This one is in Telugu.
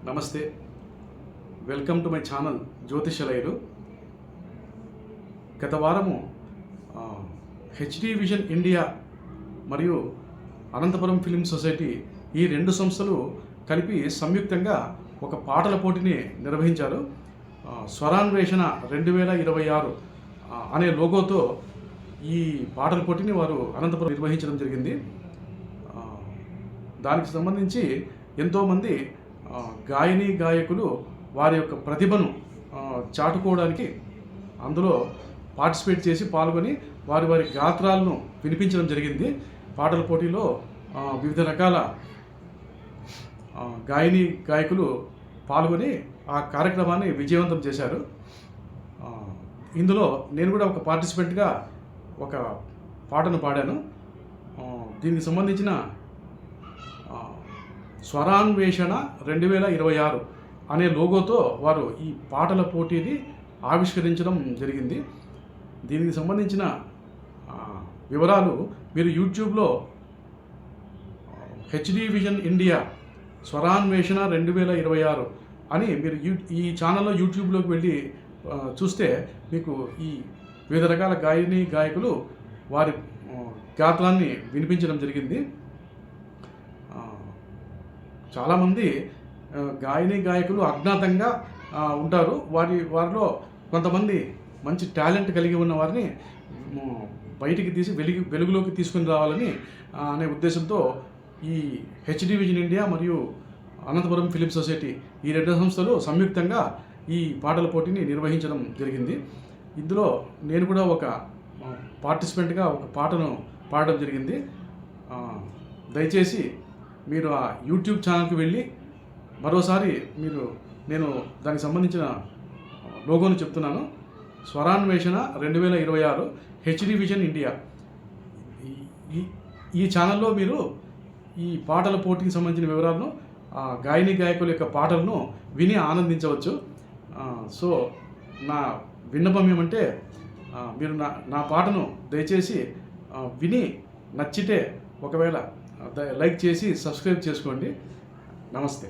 నమస్తే, వెల్కమ్ టు మై ఛానల్ జ్యోతిషలైరు. గత వారము హెచ్డి విజన్ ఇండియా మరియు అనంతపురం ఫిలిం సొసైటీ ఈ రెండు సంస్థలు కలిపి సంయుక్తంగా ఒక పాటల పోటీని నిర్వహించారు. స్వరాన్వేషణ 2026 అనే లోగోతో ఈ పాటల పోటీని వారు అనంతపురం నిర్వహించడం జరిగింది. దానికి సంబంధించి ఎంతోమంది గాయని గాయకులు వారి యొక్క ప్రతిభను చాటుకోవడానికి అందులో పార్టిసిపేట్ చేసి పాల్గొని వారి వారి గాత్రాలను వినిపించడం జరిగింది. పాటల పోటీలో వివిధ రకాల గాయని గాయకులు పాల్గొని ఆ కార్యక్రమాన్ని విజయవంతం చేశారు. ఇందులో నేను కూడా ఒక పార్టిసిపెంట్గా ఒక పాటను పాడాను. దీనికి సంబంధించిన స్వరాన్వేషణ 2026 అనే లోగోతో వారు ఈ పాటల పోటీని ఆవిష్కరించడం జరిగింది. దీనికి సంబంధించిన వివరాలు మీరు యూట్యూబ్లో హెచ్డి విజన్ ఇండియా స్వరాన్వేషణ 2026 అని మీరు ఈ ఛానల్లో యూట్యూబ్లోకి వెళ్ళి చూస్తే మీకు ఈ వివిధ రకాల గాయని గాయకులు వారి గాత్రాన్ని వినిపించడం జరిగింది. చాలామంది గాయని గాయకులు అజ్ఞాతంగా ఉంటారు. వారిలో కొంతమంది మంచి టాలెంట్ కలిగి ఉన్న వారిని బయటికి తీసి వెలుగులోకి తీసుకుని రావాలని అనే ఉద్దేశంతో ఈ హెచ్డి విజన్ ఇండియా మరియు అనంతపురం ఫిలిం సొసైటీ ఈ రెండు సంస్థలు సంయుక్తంగా ఈ పాటల పోటీని నిర్వహించడం జరిగింది. ఇందులో నేను కూడా ఒక పార్టిసిపెంట్గా ఒక పాటను పాడడం జరిగింది. దయచేసి మీరు ఆ యూట్యూబ్ ఛానల్కి వెళ్ళి మరోసారి నేను దానికి సంబంధించిన లోగోను చెప్తున్నాను. స్వరాన్వేషణ 2026 హెచ్డి విజన్ ఇండియా. ఈ ఛానల్లో మీరు ఈ పాటల పోటీకి సంబంధించిన వివరాలను గాయని గాయకుల యొక్క పాటలను విని ఆనందించవచ్చు. సో నా విన్నపం ఏమంటే మీరు నా పాటను దయచేసి విని నచ్చితే ఒకవేళ లైక్ చేసి సబ్స్క్రైబ్ చేసుకోండి. నమస్తే.